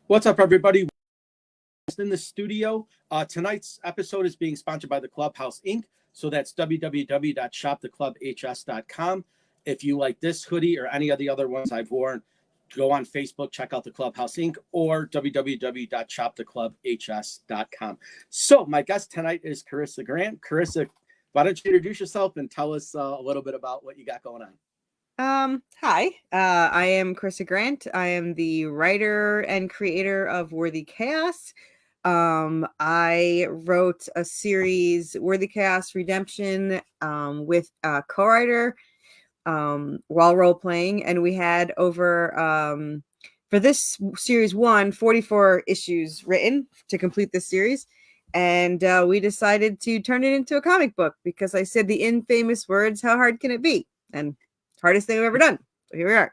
What's up, everybody? In the studio. Tonight's episode is being sponsored by the Clubhouse Inc. So that's www.shoptheclubhs.com. If you like this hoodie or any of the other ones I've worn, go on Facebook, check out the Clubhouse Inc. or www.shoptheclubhs.com. So my guest tonight is Corrisa Grant. Corissa, why don't you introduce yourself and tell us a little bit about what you got going on? Hi, I am Corrisa Grant. I am the writer and creator of Worthy Chaos. I wrote a series, Worthy Chaos Redemption, with a co-writer, while role-playing, and we had over, for this series 44 issues written to complete this series, and we decided to turn it into a comic book because I said the infamous words, how hard can it be? And hardest thing I've ever done. So here we are.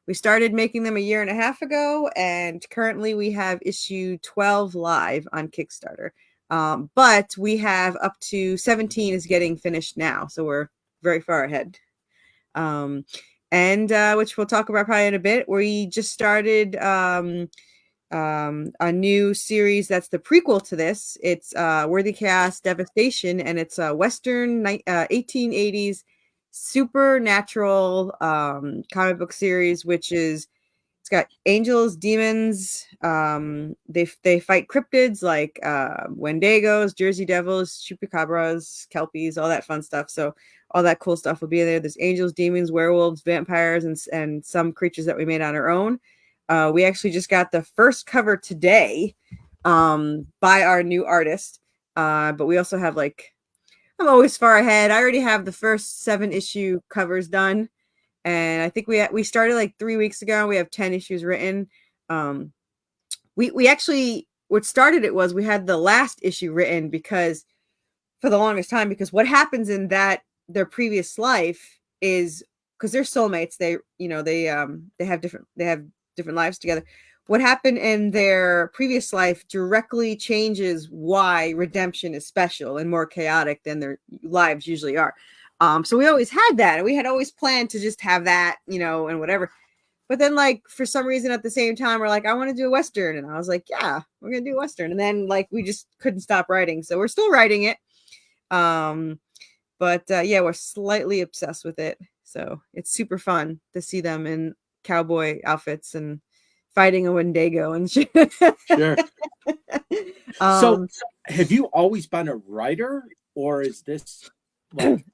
We started making them a year and a half ago, and currently we have issue 12 live on Kickstarter. But we have up to 17 is getting finished now, so we're very far ahead. And which we'll talk about probably in a bit. We just started a new series that's the prequel to this. It's Worthy Chaos Devastation, and it's a Western 1880s supernatural comic book series, which is, it's got angels, demons, they fight cryptids like Wendigos, Jersey Devils, chupacabras, kelpies, all that fun stuff. So all that cool stuff will be there. There's angels, demons, werewolves, vampires, and some creatures that we made on our own. We actually just got the first cover today by our new artist, but we also have, like, I'm always far ahead. I already have the first 7 issue covers done, and I think we started like 3 weeks ago. We have 10 issues written. We actually, what started it was we had the last issue written because for the longest time, because what happens in that their previous life is, because they're soulmates, they have different lives together. What happened in their previous life directly changes why redemption is special and more chaotic than their lives usually are. So we always had that, and we had always planned to just have that, and whatever. But then, like, for some reason at the same time, we're like, I want to do a Western. And I was like, yeah, we're going to do a Western. And then, like, we just couldn't stop writing. So we're still writing it. But yeah, we're slightly obsessed with it. So it's super fun to see them in cowboy outfits and fighting a Wendigo and shit. Sure. So have you always been a writer, or is this, like,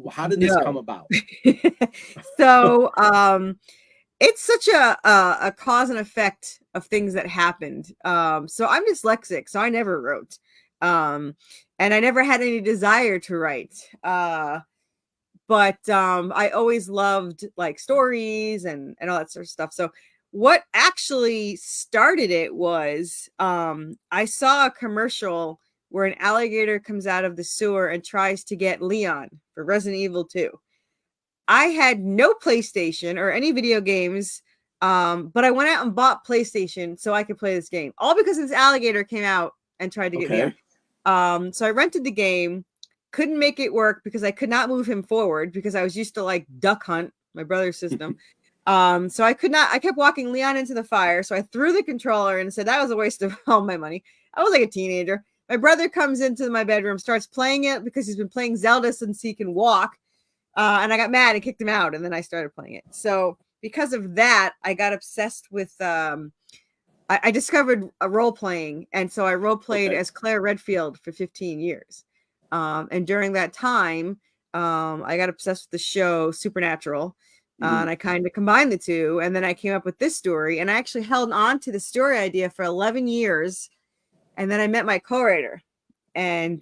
how did this come about? So it's such a cause and effect of things that happened. So I'm dyslexic, so I never wrote. And I never had any desire to write. But I always loved, like, stories and all that sort of stuff. So what actually started it was I saw a commercial where an alligator comes out of the sewer and tries to get Leon for Resident Evil 2. I had no PlayStation or any video games, but I went out and bought PlayStation so I could play this game, all because this alligator came out and tried to get Leon. So I rented the game, couldn't make it work because I could not move him forward because I was used to, like, Duck Hunt, my brother's system. So I kept walking Leon into the fire. So I threw the controller and said that was a waste of all my money. I was like a teenager. My brother comes into my bedroom, starts playing it because he's been playing Zelda since he can walk. And I got mad and kicked him out. And then I started playing it. So because of that, I got obsessed with, I discovered a role playing. And so I role played as Claire Redfield for 15 years. And during that time, I got obsessed with the show Supernatural. And I kind of combined the two, and then I came up with this story, and I actually held on to the story idea for 11 years. And then I met my co-writer, and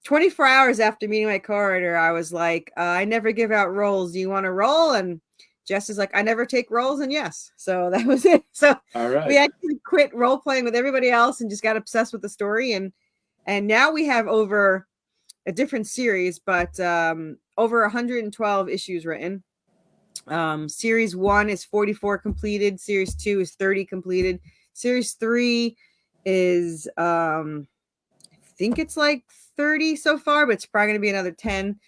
24 hours after meeting my co-writer, I was like, I never give out roles. Do you want to roll? And Jess is like, I never take roles. And yes, so that was it. So we actually quit role playing with everybody else and just got obsessed with the story. And now we have over a different series, but over 112 issues written. Series 1 is 44 completed. Series 2 is 30 completed. Series 3 is I think it's like 30 so far, but it's probably going to be another 10,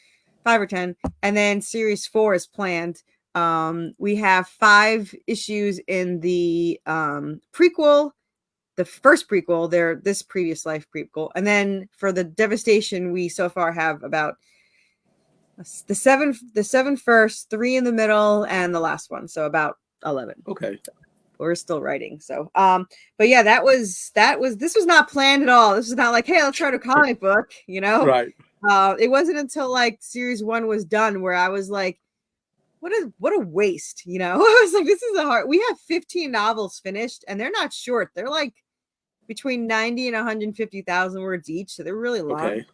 5 or 10. And then series 4 is planned. We have 5 issues in the prequel, the first prequel, this previous life prequel, and then for the Devastation, we so far have about the seven first, 3 in the middle, and the last one, so about 11. Okay. So we're still writing. So, but yeah, this was not planned at all. This is not like, hey, let's write a comic book, you know? Right. It wasn't until like series 1 was done where I was like, what a waste, you know? I was like, this is we have 15 novels finished, and they're not short. They're like between 90 and 150,000 words each, so they're really long. Okay.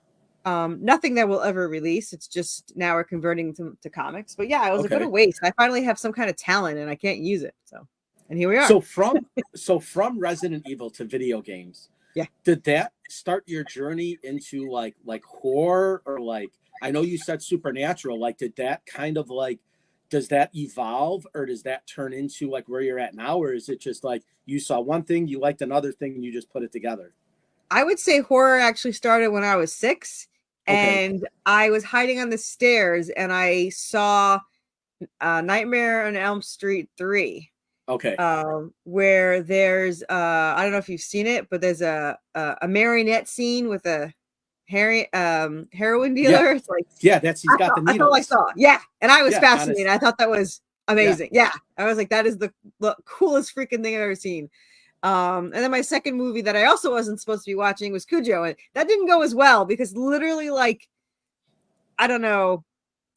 Nothing that we'll ever release. It's just now we're converting to comics. But yeah, it was like, what a waste. I finally have some kind of talent and I can't use it. So, and here we are. So from Resident Evil to video games, yeah, did that start your journey into like horror, or like, I know you said supernatural, like did that kind of like, does that evolve, or does that turn into like where you're at now, or is it just like you saw one thing, you liked another thing, and you just put it together? I would say horror actually started when I was 6. Okay. And I was hiding on the stairs and I saw Nightmare on Elm Street 3. Okay. Where there's I don't know if you've seen it, but there's a marionette scene with a heroin dealer. Yeah. It's like, yeah, he's got the needles. That's all I saw. Yeah, and I was fascinated. I thought that was amazing. Yeah, I was like, that is the coolest freaking thing I've ever seen. And then my second movie that I also wasn't supposed to be watching was Cujo, and that didn't go as well because literally, like, I don't know,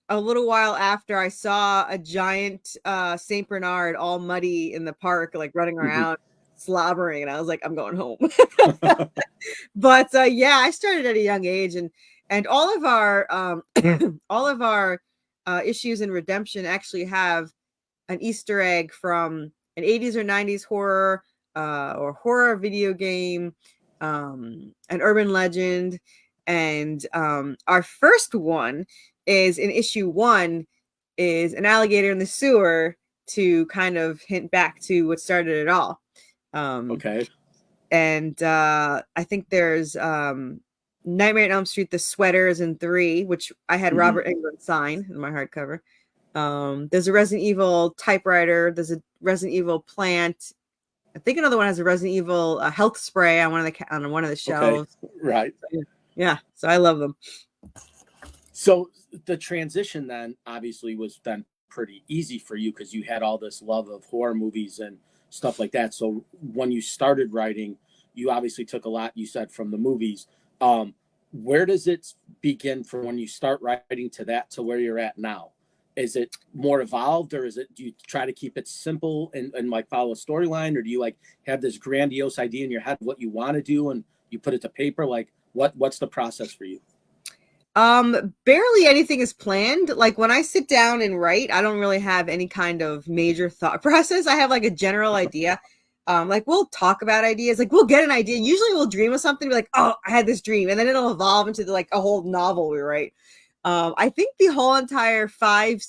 a little while after I saw a giant Saint Bernard all muddy in the park, like running around slobbering, and I was like, I'm going home. But yeah, I started at a young age, and all of our issues in Redemption actually have an Easter egg from an 80s or 90s horror or horror video game, an urban legend. And our first one is in issue 1 is an alligator in the sewer to kind of hint back to what started it all. Okay. And I think there's Nightmare on Elm Street, the sweaters in 3, which I had Robert Englund sign in my hardcover. There's a Resident Evil typewriter. There's a Resident Evil plant. I think another one has a Resident Evil health spray on one of the shelves. Okay. Right. Yeah. So I love them. So the transition then obviously was then pretty easy for you because you had all this love of horror movies and stuff like that. So when you started writing, you obviously took a lot, you said, from the movies. Where does it begin from when you start writing to that to where you're at now? Is it more evolved, or do you try to keep it simple and like follow a storyline, or do you like have this grandiose idea in your head what you want to do and you put it to paper? Like what's the process for you? Barely anything is planned. Like when I sit down and write, I don't really have any kind of major thought process. I have like a general idea. Like we'll talk about ideas, like we'll get an idea. Usually we'll dream of something, be like, oh, I had this dream, and then it'll evolve into like a whole novel we write. I think the whole entire 5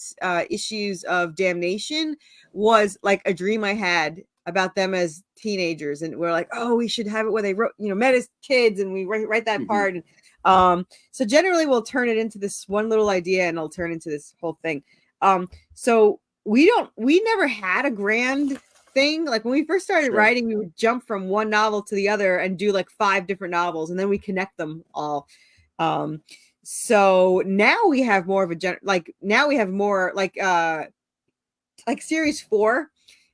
issues of Damnation was like a dream I had about them as teenagers, and we're like, oh, we should have it where they wrote, met as kids, and we write that part. And so generally we'll turn it into this one little idea, and it'll turn into this whole thing. So we never had a grand thing. Like when we first started writing, we would jump from one novel to the other and do like 5 different novels, and then we connect them all. So now we have more of like series 4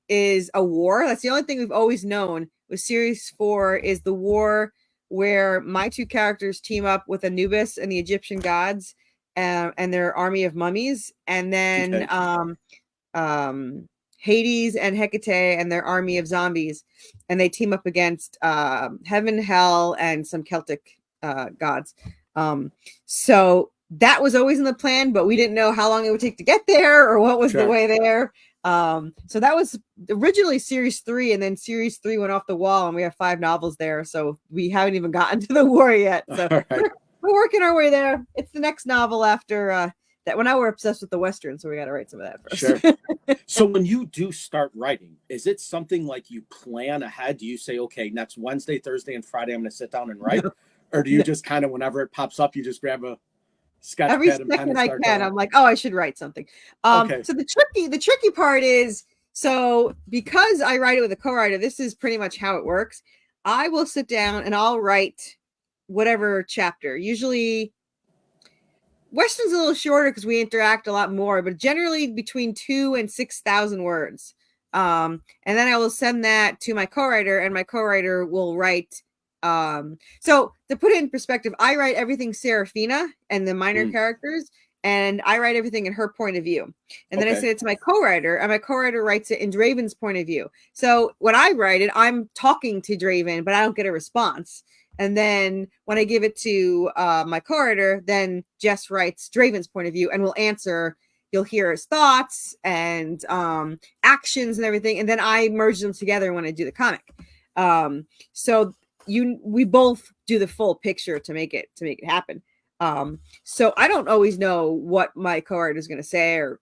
is a war. That's the only thing we've always known. With series 4 is the war where my 2 characters team up with Anubis and the Egyptian gods and their army of mummies, and then Hades and Hecate and their army of zombies, and they team up against heaven, hell, and some Celtic gods. So that was always in the plan, but we didn't know how long it would take to get there or what was the way there. So that was originally series 3, and then series 3 went off the wall, and we have 5 novels there. So we haven't even gotten to the war yet. So we're working our way there. It's the next novel after that. Well, now we're obsessed with the Western, so we got to write some of that first. Sure. So when you do start writing, is it something like you plan ahead? Do you say, okay, next Wednesday, Thursday, and Friday, I'm going to sit down and write? Or do you just kind of, whenever it pops up, you just grab a sketch Every pad and pen second and I start can, going. I'm like, oh, I should write something. Okay. So the tricky part is, so because I write it with a co-writer, this is pretty much how it works. I will sit down and I'll write whatever chapter. Usually Western's a little shorter because we interact a lot more, but generally between 2 and 6,000 words. And then I will send that to my co-writer, and my co-writer will write. So to put it in perspective, I write everything Serafina and the minor characters, and I write everything in her point of view. And then I send it to my co-writer, and my co-writer writes it in Draven's point of view. So when I write it, I'm talking to Draven, but I don't get a response. And then when I give it to my co-writer, then Jess writes Draven's point of view and will answer. You'll hear his thoughts and actions and everything. And then I merge them together when I do the comic. So we both do the full picture to make it happen. So I don't always know what my co-writer is going to say or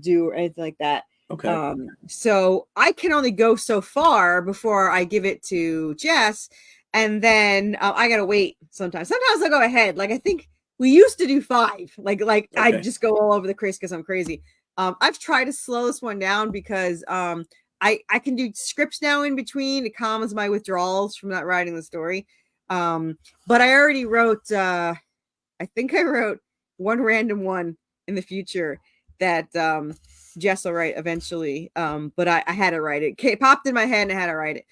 do or anything like that. Okay. So I can only go so far before I give it to Jess. And then I gotta wait sometimes. Sometimes I'll go ahead. Like I think we used to do 5. Like I just go all over the place because I'm crazy. I've tried to slow this one down because I can do scripts now in between. It calms my withdrawals from not writing the story. But I already wrote. I think I wrote one random one in the future that Jess will write eventually. But I had to write it. It popped in my head and I had to write it.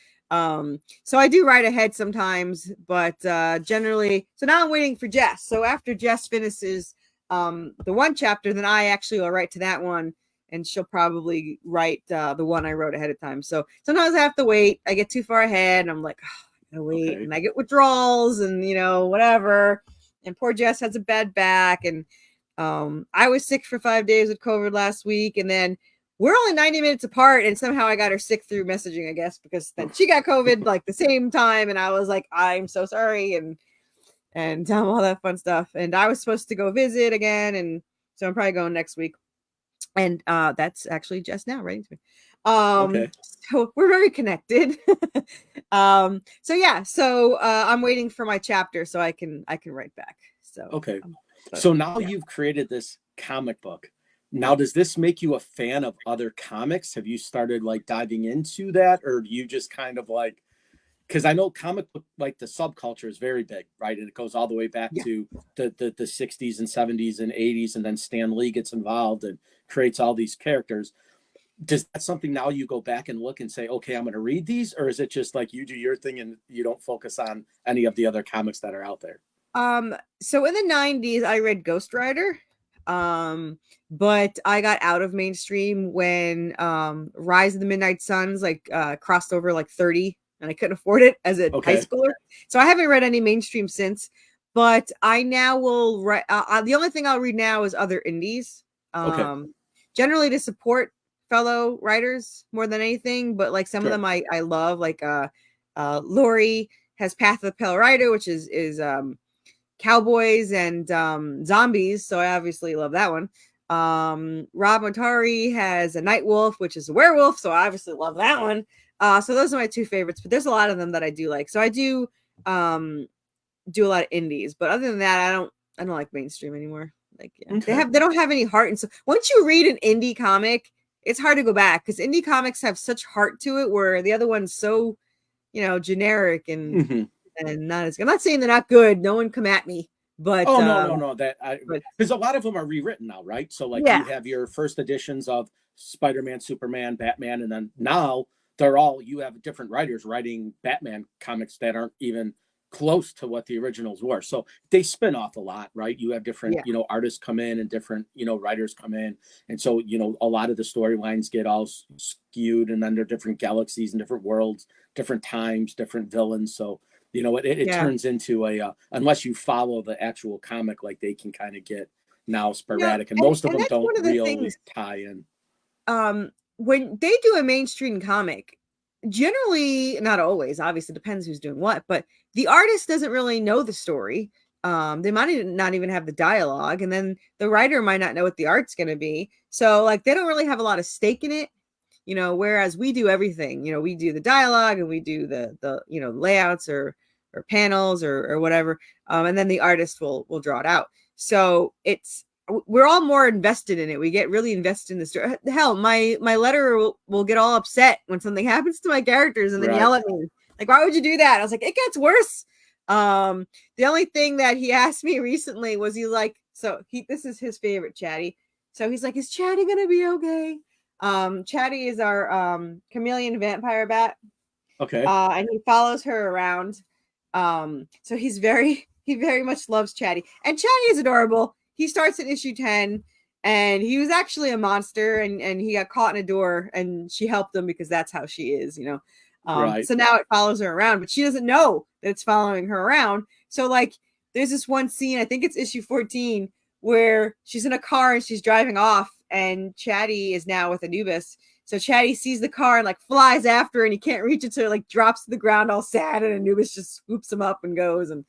So I do write ahead sometimes, but generally, so now I'm waiting for Jess. So after Jess finishes the one chapter, then I actually will write to that one, and she'll probably write the one I wrote ahead of time. So sometimes I have to wait. I get too far ahead, and I'm like, oh, I gotta wait, and I get withdrawals, and whatever. And poor Jess has a bad back, and I was sick for 5 days with COVID last week, and then we're only 90 minutes apart, and somehow I got her sick through messaging, I guess, because then she got COVID like the same time, and I was like, I'm so sorry, and all that fun stuff. And I was supposed to go visit again, and so I'm probably going next week. And that's actually just now, right? So we're very connected. So yeah, so I'm waiting for my chapter so I can write back. So so now you've created this comic book. Now, does this make you a fan of other comics? Have you started like diving into that, or do you just kind of like, because I know comic book, like the subculture is very big, right? And it goes all the way back to the 60s and 70s and 80s. And then Stan Lee gets involved and creates all these characters. Does that something now you go back and look and say, okay, I'm going to read these? Or is it just like you do your thing and you don't focus on any of the other comics that are out there? So in the 90s, I read Ghost Rider. But I got out of mainstream when Rise of the Midnight Suns crossed over like 30, and I couldn't afford it as a high schooler. So I haven't read any mainstream since. But I now will write. The only thing I'll read now is other indies. Generally to support fellow writers more than anything. But like some of them I love. Like Lori has Path of the Pale Rider, which is cowboys and zombies, so I obviously love that one. Rob Motari has a Night Wolf, which is a werewolf, so I obviously love that one. So those are my 2 favorites, but there's a lot of them that I do like. So I do do a lot of indies, but other than that, I don't like mainstream anymore. Like they don't have any heart, and so once you read an indie comic, it's hard to go back because indie comics have such heart to it, where the other one's so generic and and not as good. I'm not saying they're not good. No one come at me. But no. Because a lot of them are rewritten now, right? So like you have your first editions of Spider-Man, Superman, Batman, and then now you have different writers writing Batman comics that aren't even close to what the originals were. So they spin off a lot, right? You have different, artists come in and different, writers come in. And so, a lot of the storylines get all skewed, and then they're different galaxies and different worlds, different times, different villains. So it turns into unless you follow the actual comic, like they can kind of get now sporadic, and most of them don't really tie in. When they do a mainstream comic, generally, not always, obviously depends who's doing what, but the artist doesn't really know the story. They might not even have the dialogue, and then the writer might not know what the art's going to be. So like they don't really have a lot of stake in it. Whereas we do everything. We do the dialogue, and we do the layouts or panels or whatever, and then the artist will draw it out. So we're all more invested in it. We get really invested in the story. Hell, my letterer will get all upset when something happens to my characters and then Right. yell at me. Like, why would you do that? I was like, it gets worse. The only thing that he asked me recently was this is his favorite, Chatty. So he's like, is Chatty gonna be okay? Chatty is our chameleon vampire bat. Okay. And he follows her around. So he very much loves Chatty. And Chatty is adorable. He starts in issue 10 and he was actually a monster and he got caught in a door and she helped him because that's how she is, you know. Right. So now it follows her around, but she doesn't know that it's following her around. So like there's this one scene, I think it's issue 14, where she's in a car and she's driving off and Chatty is now with Anubis. So Chatty sees the car and like flies after her and he can't reach it, so it like drops to the ground all sad and Anubis just swoops him up and goes and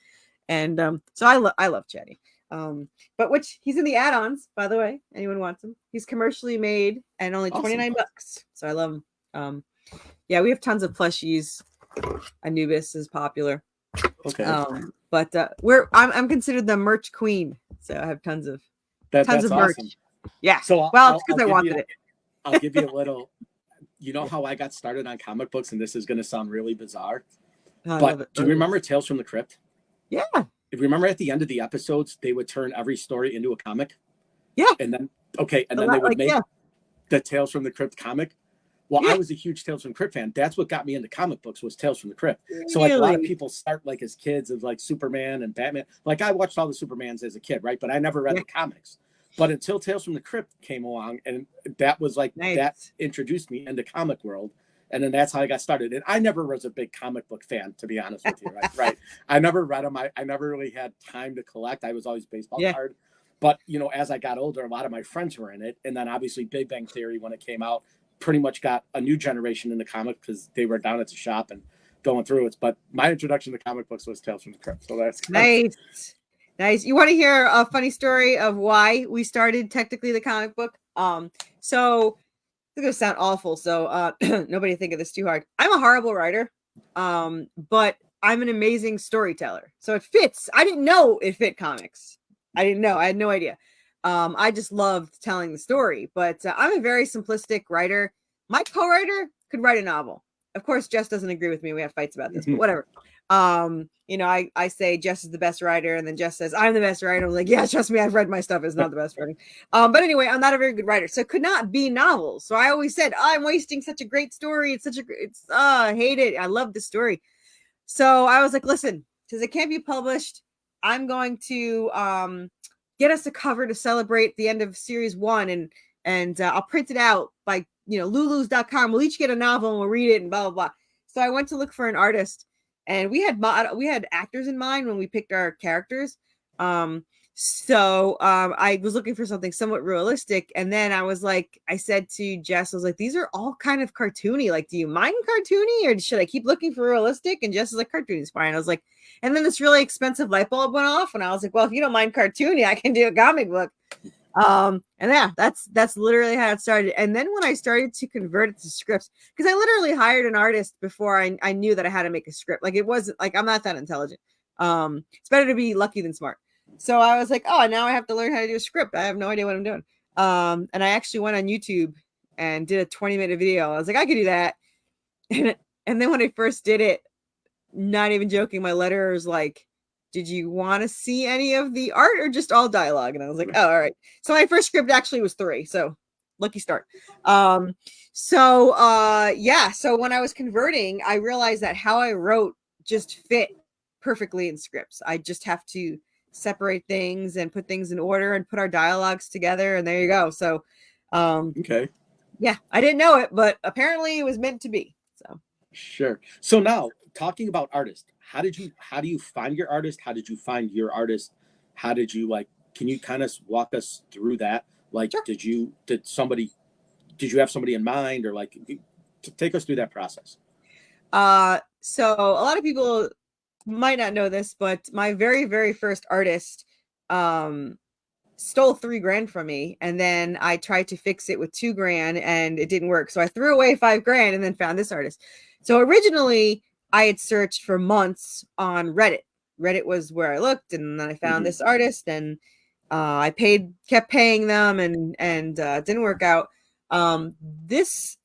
so I love Chatty. But which he's in the add-ons, by the way. Anyone wants him? He's commercially made and only $29. So I love him. Yeah, we have tons of plushies. Anubis is popular. Okay. But I'm considered the merch queen, so I have tons of that's merch. awesome. Yeah. So it's because I wanted it. I'll give you a little. You know how I got started on comic books, and this is going to sound really bizarre, but do you remember Tales from the Crypt? Yeah. If you remember at the end of the episodes, they would turn every story into a comic. Yeah. And then they would make the Tales from the Crypt comic. Well, I was a huge Tales from the Crypt fan. That's what got me into comic books was Tales from the Crypt. Really? So like a lot of people start like as kids of like Superman and Batman. Like I watched all the Supermans as a kid, right? But I never read the comics. But until Tales from the Crypt came along, and that was like that introduced me into comic world. And then that's how I got started. And I never was a big comic book fan, to be honest with you, right? I never read them. I never really had time to collect. I was always baseball card. But, you know, as I got older, a lot of my friends were in it. And then obviously Big Bang Theory, when it came out, pretty much got a new generation in the comic because they were down at the shop and going through it. But my introduction to comic books was Tales from the Crypt. So that's nice. You want to hear a funny story of why we started technically the comic book? So it's going to sound awful. So nobody think of this too hard. I'm a horrible writer, but I'm an amazing storyteller. So it fits. I didn't know it fit comics. I didn't know. I had no idea. I just loved telling the story, but I'm a very simplistic writer. My co-writer could write a novel. Of course, Jess doesn't agree with me. We have fights about this, but whatever. You know, I say Jess is the best writer, and then Jess says I'm the best writer. I'm like, yeah, trust me, I've read my stuff. It's not the best writing. But anyway, I'm not a very good writer, so it could not be novels. So I always said, I'm wasting such a great story. I hate it. I love the story. So I was like, listen, because it can't be published, I'm going to get us a cover to celebrate the end of series 1, and I'll print it out by lulus.com. We'll each get a novel and we'll read it and blah blah blah. So I went to look for an artist, and we had actors in mind when we picked our characters. So I was looking for something somewhat realistic, and then I said to Jess, I was like, these are all kind of cartoony. Like, do you mind cartoony, or should I keep looking for realistic? And Jess is like, cartoony is fine. I was like, and then this really expensive light bulb went off, and I was like, well, if you don't mind cartoony, I can do a comic book. And yeah, that's literally how it started. And then when I started to convert it to scripts, because I literally hired an artist before I knew that I had to make a script. Like, it wasn't like, I'm not that intelligent. It's better to be lucky than smart. So I was like, oh, now I have to learn how to do a script. I have no idea what I'm doing. And I actually went on YouTube and did a 20-minute video. I was like, I could do that. And then when I first did it, not even joking, my letterer was like, did you want to see any of the art or just all dialogue? And I was like, oh, all right. So my first script actually was 3. So lucky start. So when I was converting, I realized that how I wrote just fit perfectly in scripts. I just have to separate things and put things in order and put our dialogues together, and there you go. So okay. Yeah, I didn't know it, but apparently it was meant to be. So sure. So now, talking about artists, how do you find your artist? How did you find your artist? How did you can you kind of walk us through that? Like, sure. Did you have somebody in mind, or take us through that process? So a lot of people might not know this, but my very, very first artist stole $3,000 from me, and then I tried to fix it with $2,000 and it didn't work. So I threw away $5,000 and then found this artist. So originally I had searched for months on Reddit. Reddit was where I looked, and then I found this artist, and I kept paying them, and it didn't work out. This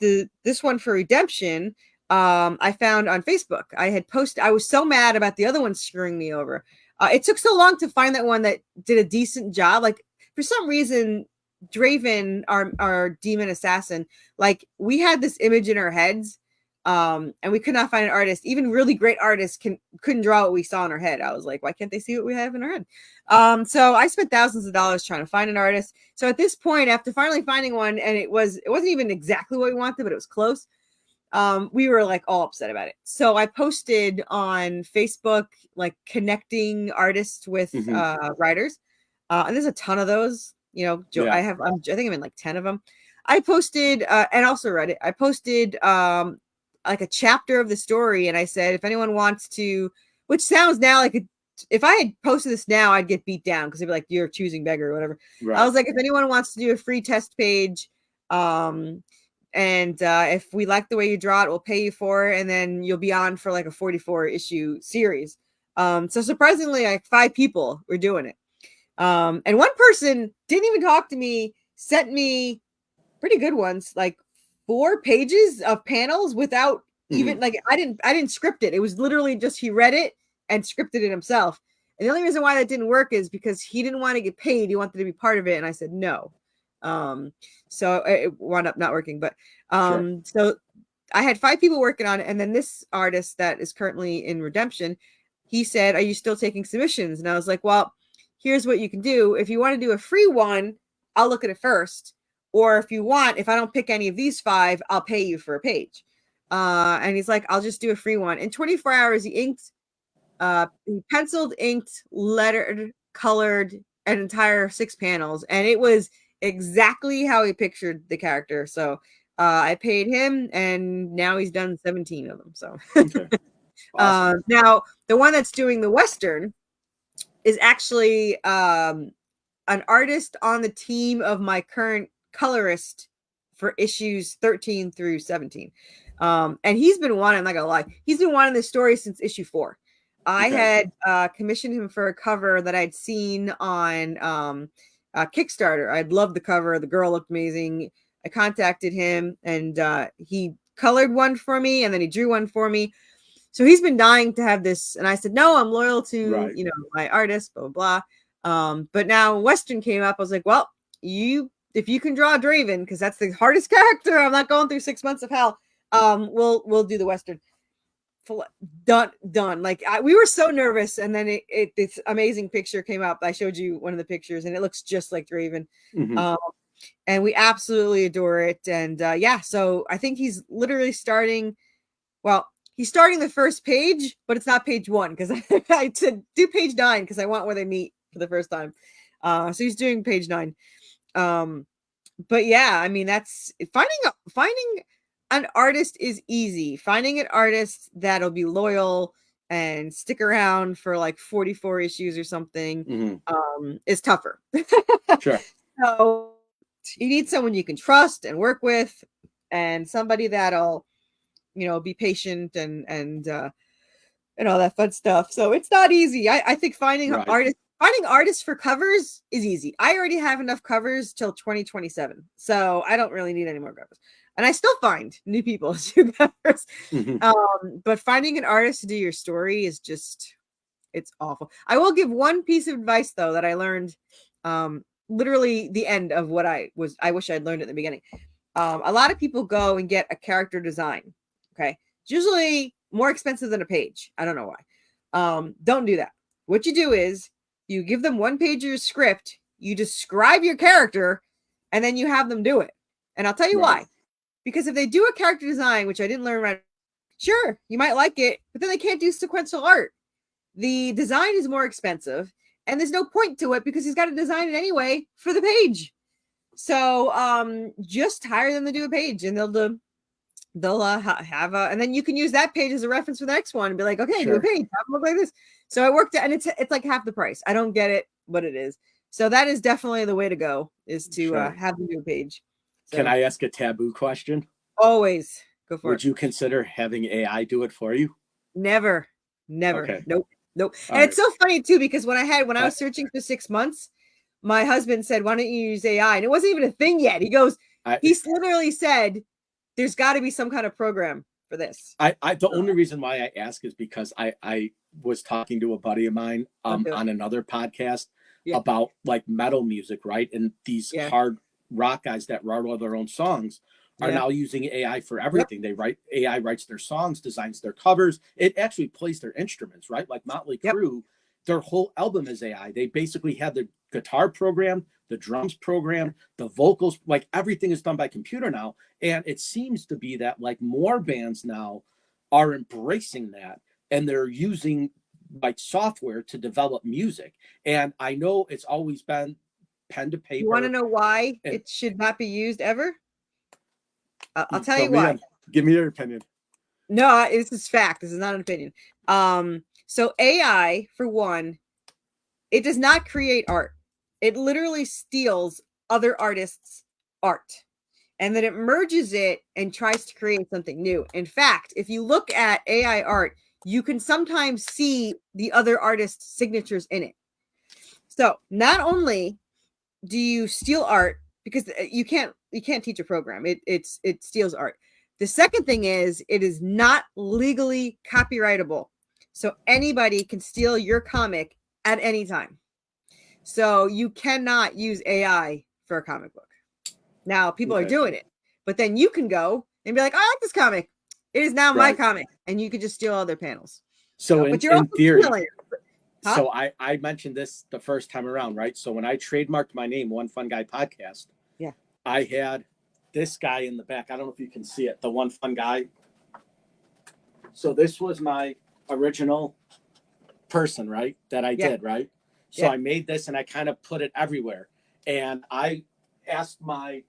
one for Redemption, I found on Facebook. I was so mad about the other one screwing me over. It took so long to find that one that did a decent job. Like, for some reason, Draven, our demon assassin, like, we had this image in our heads, and we could not find an artist. Even really great artists couldn't draw what we saw in our head. I was like, why can't they see what we have in our head? So I spent thousands of dollars trying to find an artist. So at this point, after finally finding one, and it wasn't even exactly what we wanted, but it was close, we were like all upset about it. So I posted on Facebook, like, connecting artists with writers, and there's a ton of those. You know, Yeah. I think I'm in like 10 of them. I posted, and also Reddit. I posted like a chapter of the story, and I said, if anyone wants to, which sounds now like if I had posted this now, I'd get beat down because they'd be like, you're choosing beggar or whatever. Right. I was like, if anyone wants to do a free test page, and if we like the way you draw it, we'll pay you for it, and then you'll be on for like a 44 issue series. So surprisingly, like 5 people were doing it. And one person didn't even talk to me, sent me pretty good ones, like 4 pages of panels without even like, I didn't script it. It was literally just, he read it and scripted it himself. And the only reason why that didn't work is because he didn't want to get paid. He wanted to be part of it. And I said, no. So it wound up not working, but, so I had 5 people working on it. And then this artist that is currently in Redemption, he said, are you still taking submissions? And I was like, well, here's what you can do. If you want to do a free one, I'll look at it first. Or if I don't pick any of these 5, I'll pay you for a page. And he's like, I'll just do a free one. In 24 hours, he penciled, inked, lettered, colored an entire 6 panels. And it was exactly how he pictured the character. So I paid him, and now he's done 17 of them. So Okay. Awesome. now the one that's doing the Western is actually an artist on the team of my current colorist for issues 13 through 17. And he's been wanting, I'm not gonna lie, he's been wanting this story since issue 4. I had commissioned him for a cover that I'd seen on Kickstarter. I'd loved the cover. The girl looked amazing. I contacted him, and he colored one for me, and then he drew one for me. So he's been dying to have this, and I said, no, I'm loyal to my artist, blah blah blah. But now Western came up. I was like, well, if you can draw Draven, because that's the hardest character, I'm not going through 6 months of hell. We'll do the Western. Done. Like, we were so nervous, and then this amazing picture came up. I showed you one of the pictures, and it looks just like Draven. And we absolutely adore it. And so I think he's literally starting. Well, he's starting the first page, but it's not page 1, because I said do page 9 because I want where they meet for the first time. So he's doing page 9. But yeah, I mean, that's finding an artist is easy. Finding an artist that'll be loyal and stick around for like 44 issues or something is tougher. Sure. So you need someone you can trust and work with, and somebody that'll, be patient and all that fun stuff. So it's not easy. I think finding artists for covers is easy. I already have enough covers till 2027, so I don't really need any more covers. And I still find new people to do covers. But finding an artist to do your story is just, it's awful. I will give one piece of advice though that I learned, literally the end of what I wish I'd learned at the beginning. A lot of people go and get a character design. Okay. It's usually more expensive than a page. I don't know why. Don't do that. What you do is you give them 1 page of your script, you describe your character, and then you have them do it. And I'll tell you why. Because if they do a character design, which I didn't learn right, sure, you might like it, but then they can't do sequential art. The design is more expensive, and there's no point to it because he's got to design it anyway for the page. So just hire them to do a page, and they'll have a, and then you can use that page as a reference for the next one and be like, okay, do a page, have them look like this. So I worked it, and it's like half the price. I don't get it, but it is. So that is definitely the way to go, is to have them do a page. So, can I ask a taboo question? Always go for it. Would you consider having AI do it for you? Never. Okay. Nope. And it's so funny too, because when I was searching for 6 months, my husband said, why don't you use AI? And it wasn't even a thing yet. He goes, he literally said, there's got to be some kind of program for this. The only reason why I ask is because I was talking to a buddy of mine on another podcast about like metal music, right? And these hard rock guys that write all their own songs are now using AI for everything. They AI writes their songs, designs their covers. It actually plays their instruments, right? Like Motley Crue, their whole album is AI. They basically have the guitar programmed, the drums programmed, the vocals, like everything is done by computer now. And it seems to be that like more bands now are embracing that, and they're using like software to develop music. And I know it's always been pen to paper. You want to know why it should not be used ever? I'll tell you why. Give me your opinion. No, this is fact. This is not an opinion. So AI, for one, it does not create art. It literally steals other artists' art, and then it merges it and tries to create something new. In fact, if you look at AI art, you can sometimes see the other artist's signatures in it. So not only do you steal art, because you can't teach a program, it steals art. The second thing is it is not legally copyrightable. So anybody can steal your comic at any time. So you cannot use AI for a comic book. Now people are doing it, but then you can go and be like, I like this comic. It is now my comic. And you could just steal all their panels. So in theory, so I mentioned this the first time around, right? So when I trademarked my name, One Fun Guy Podcast, I had this guy in the back. I don't know if you can see it, the One Fun Guy. So this was my original person, right? That I did, right? So I made this and I kind of put it everywhere. And I asked my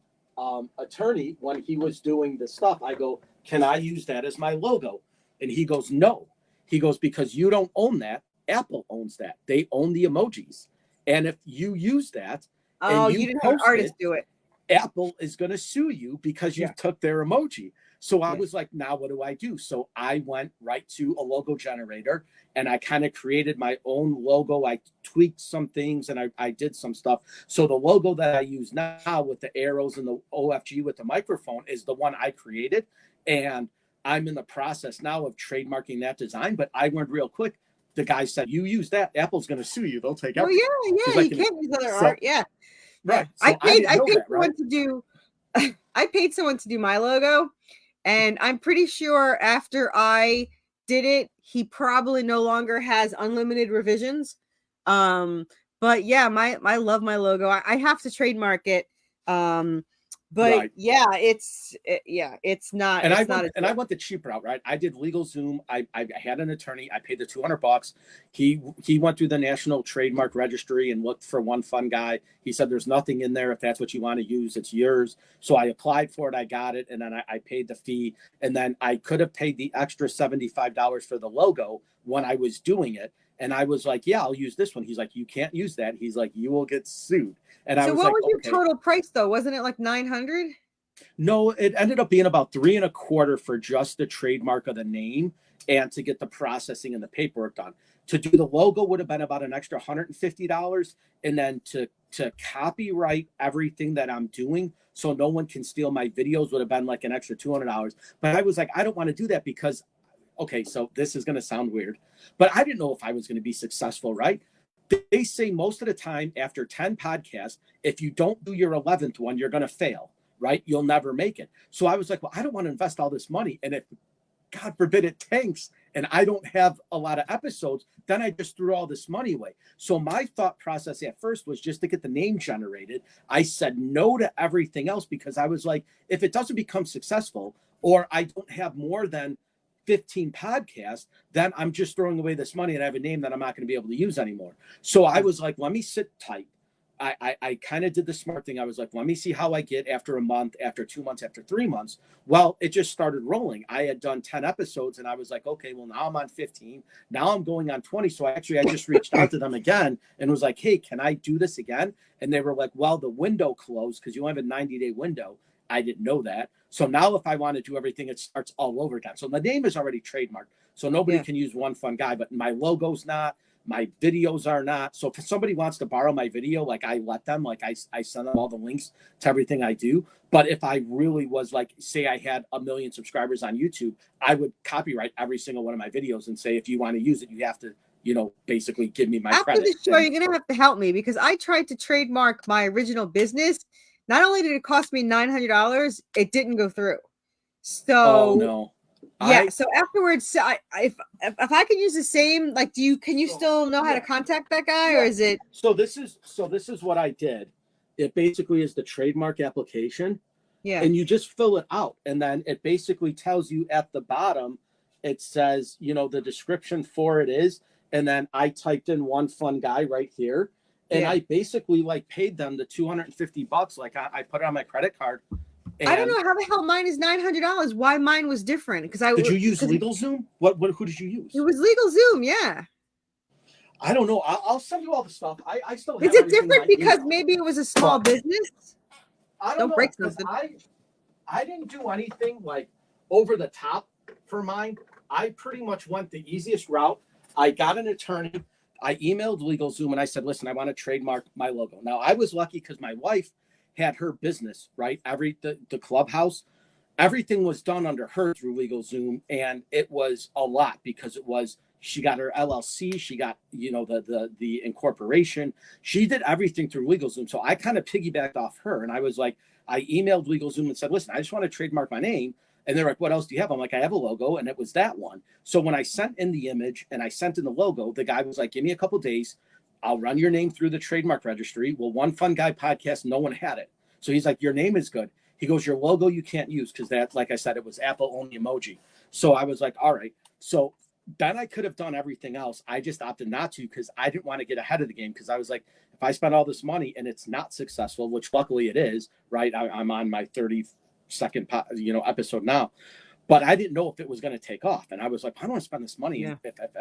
attorney when he was doing the stuff, I go, can I use that as my logo? And he goes, no. He goes, because you don't own that. Apple owns that. They own the emojis. And if you use that, and you didn't have artists do it. Apple is going to sue you because you took their emoji. So I was like, now what do I do? So I went right to a logo generator and I kind of created my own logo. I tweaked some things and I did some stuff. So the logo that I use now with the arrows and the OFG with the microphone is the one I created. And I'm in the process now of trademarking that design. But I learned real quick, the guy said, you use that, Apple's going to sue you. They'll take everything. Oh, yeah. You can't use other art. Yeah. Right. So I paid someone to do I paid someone to do my logo, and I'm pretty sure after I did it, he probably no longer has unlimited revisions. But yeah, I love my logo. I have to trademark it. But it's not. And I went the cheap route, right? I did LegalZoom. I had an attorney. I paid the $200. He went through the National Trademark Registry and looked for One Fun Guy. He said, "There's nothing in there. If that's what you want to use, it's yours." So I applied for it. I got it, and then I paid the fee. And then I could have paid the extra $75 for the logo when I was doing it. And I was like, "Yeah, I'll use this one." He's like, "You can't use that." He's like, "You will get sued." And I was like, what was your total price though? Wasn't it like $900? No, it ended up being about $325 for just the trademark of the name and to get the processing and the paperwork done. To do the logo would have been about an extra $150, and then to copyright everything that I'm doing so no one can steal my videos would have been like an extra $200. But I was like, I don't want to do that because, okay, so this is going to sound weird, but I didn't know if I was going to be successful, right? They say most of the time after 10 podcasts, if you don't do your 11th one, you're going to fail, right? You'll never make it. So I was like, well, I don't want to invest all this money. And if, God forbid, it tanks and I don't have a lot of episodes, then I just threw all this money away. So my thought process at first was just to get the name generated. I said no to everything else because I was like, if it doesn't become successful or I don't have more than 15 podcasts, then I'm just throwing away this money and I have a name that I'm not going to be able to use anymore. So I was like, let me sit tight. I kind of did the smart thing. I was like, let me see how I get after a month, after 2 months, after 3 months. Well, it just started rolling. I had done 10 episodes and I was like, okay, well, now I'm on 15. Now I'm going on 20. So I just reached out to them again and was like, hey, can I do this again? And they were like, well, the window closed because you only have a 90-day window. I didn't know that. So now if I want to do everything, it starts all over again. So the name is already trademarked. So nobody can use One Fun Guy, but my logo's not. My videos are not. So if somebody wants to borrow my video, like I let them, like I send them all the links to everything I do. But if I really was like, say I had 1 million subscribers on YouTube, I would copyright every single one of my videos and say, if you want to use it, you have to, basically give me my After credit. the show, you're going to have to help me, because I tried to trademark my original business. Not only did it cost me $900, it didn't go through. So, no. Yeah. So afterwards, if I can use the same, like, can you still know how to contact that guy, or is it? So this is what I did. It basically is the trademark application. Yeah. And you just fill it out, and then it basically tells you at the bottom. It says, the description for it is, and then I typed in One Fun Guy right here, and I basically like paid them the $250. Like I put it on my credit card. And I don't know how the hell mine is $900. Why mine was different? Because did you use LegalZoom? Who did you use? It was LegalZoom, yeah. I don't know. I'll send you all the stuff. I still have. Is it different because maybe it was a small business? I don't know, break something. I didn't do anything like over the top for mine. I pretty much went the easiest route. I got an attorney. I emailed LegalZoom and I said, listen, I want to trademark my logo. Now, I was lucky because my wife had her business, right? The clubhouse, everything was done under her through LegalZoom. And it was a lot because she got her LLC. She got, the incorporation. She did everything through LegalZoom. So I kind of piggybacked off her. And I was like, I emailed LegalZoom and said, listen, I just want to trademark my name. And they're like, what else do you have? I'm like, I have a logo. And it was that one. So when I sent in the image and I sent in the logo, the guy was like, give me a couple days. I'll run your name through the trademark registry. Well, One Fun Guy podcast, no one had it. So he's like, your name is good. He goes, your logo you can't use because that, like I said, it was Apple only emoji. So I was like, all right. So then I could have done everything else. I just opted not to because I didn't want to get ahead of the game, because I was like, if I spend all this money and it's not successful, which luckily it is, right? I'm on my 32nd episode now, but I didn't know if it was going to take off. And I was like, I don't want to spend this money if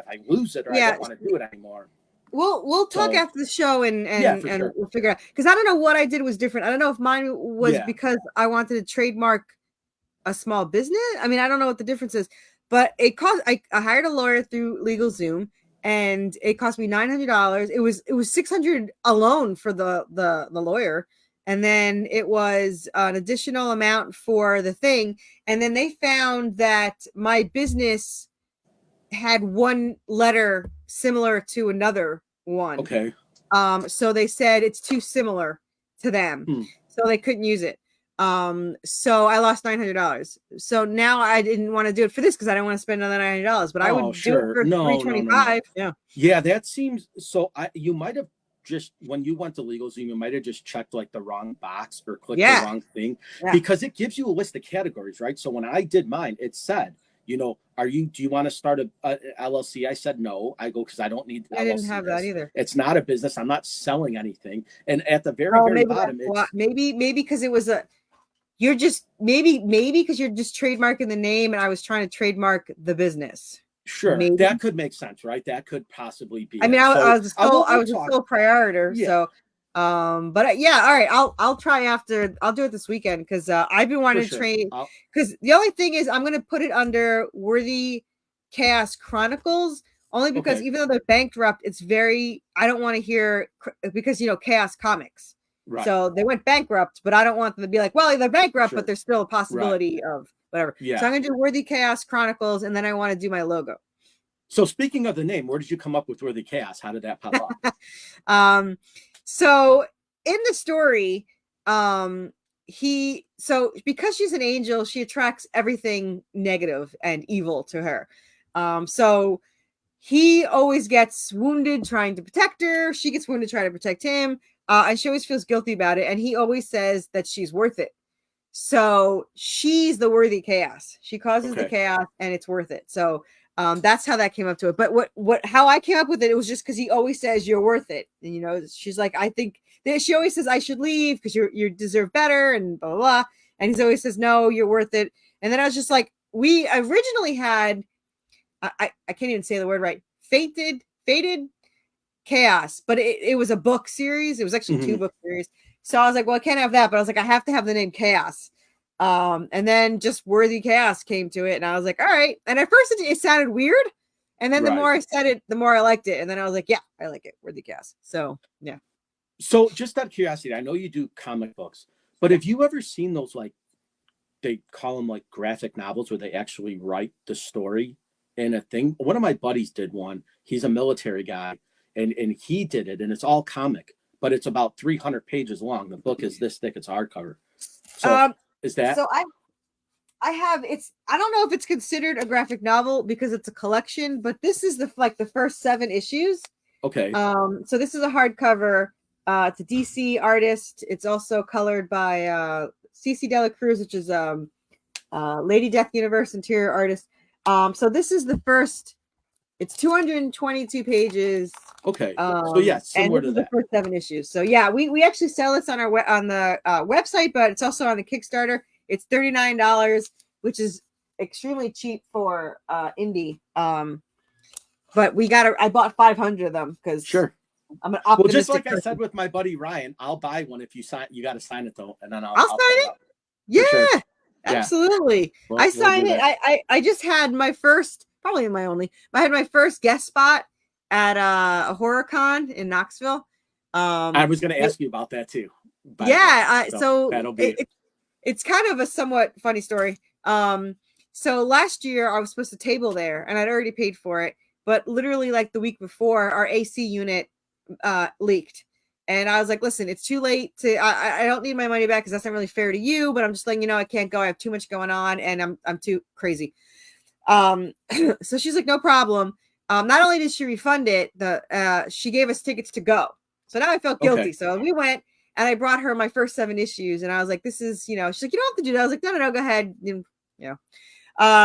I lose it, or I don't want to do it anymore. We'll talk after the show and sure. We'll figure out, because I don't know what I did was different. I don't know if mine was because I wanted to trademark a small business. I mean, I don't know what the difference is, but it cost. I hired a lawyer through LegalZoom, and it cost me $900. It was $600 alone for the lawyer, and then it was an additional amount for the thing. And then they found that my business had one letter similar to another one. Okay. So they said it's too similar to them, so they couldn't use it. So I lost $900. So now I didn't want to do it for this because I don't want to spend another $900. But I would do it for $325. No. Yeah, that seems so. You might have just, when you went to LegalZoom, you might have just checked like the wrong box or clicked the wrong thing, because it gives you a list of categories, right? So when I did mine, it said, do you want to start a LLC? I said no. I go, because I don't need LLC. I didn't have that either. It's not a business. I'm not selling anything. And at the very bottom, maybe because it was you're just maybe because you're just trademarking the name, and I was trying to trademark the business. Sure, that could make sense, right? That could possibly be. I mean, I was a sole proprietor, so. But all right, I'll try after. I'll do it this weekend, because I've been wanting to train. Because the only thing is, I'm going to put it under Worthy Chaos Chronicles, only because even though they're bankrupt, it's very. I don't want to hear, because Chaos Comics. Right. So they went bankrupt, but I don't want them to be like, well, they're bankrupt, but there's still a possibility of whatever. Yeah. So I'm going to do Worthy Chaos Chronicles, and then I want to do my logo. So speaking of the name, where did you come up with Worthy Chaos? How did that pop up? So in the story, because she's an angel, she attracts everything negative and evil to her. So he always gets wounded trying to protect her. She gets wounded trying to protect him. And she always feels guilty about it. And he always says that she's worth it. So she's the worthy chaos. She causes the chaos, and it's worth it. So that's how that came up to it. But how I came up with it was just because he always says you're worth it. And, she's like, I think that she always says I should leave because you deserve better, and blah, blah, blah. And he always says, no, you're worth it. And then I was just like, we originally had, I can't even say the word right, fated chaos, but it was a book series. It was actually 2 book series. So I was like, well, I can't have that, but I was like, I have to have the name Chaos. And then just Worthy Chaos came to it, and I was like, all right. And at first it sounded weird, And then the Right. more I said it, the more I liked it. And then I was like, yeah, I like it. Worthy cast. So yeah. So just out of curiosity, I know you do comic books, but have you ever seen those, like, they call them like graphic novels where they actually write the story in a thing? One of my buddies did one. He's a military guy, and he did it, and it's all comic, but it's about 300 pages long. The book is this thick. It's hardcover. So Um, is that so I have I don't know if it's considered a graphic novel because it's a collection, but this is the first 7 issues. okay? So this is a hardcover. It's a DC artist. It's also colored by CC Dela Cruz, which is Lady Death Universe interior artist. So this is the first. It's 222 pages. Okay. So yeah, And similar this to is the that. first 7 issues. So yeah, we actually sell this on the website, but it's also on the Kickstarter. It's $39, which is extremely cheap for indie. But I bought 500 of them because Sure. I'm an Well, optimistic just like I person. said with my buddy Ryan, I'll buy one if you sign. You got to sign it though, and then I'll I'll sign put it. up. Yeah, sure. absolutely. We'll I do signed it. that. I just had my first, probably my only, I had my first guest spot at a horror con in Knoxville. I was going to ask you about that too. Yeah, so that'll be. It's kind of a somewhat funny story. So last year I was supposed to table there, and I'd already paid for it, but literally like the week before, our AC unit leaked. And I was like, listen, it's too late I don't need my money back because that's not really fair to you, but I'm just letting you know I can't go. I have too much going on and I'm too crazy. So she's like, no problem. Not only did she refund it, she gave us tickets to go. So now I felt guilty. Okay. So we went and I brought her my first 7 issues and I was like, this is, she's like, you don't have to do that. I was like, no, go ahead.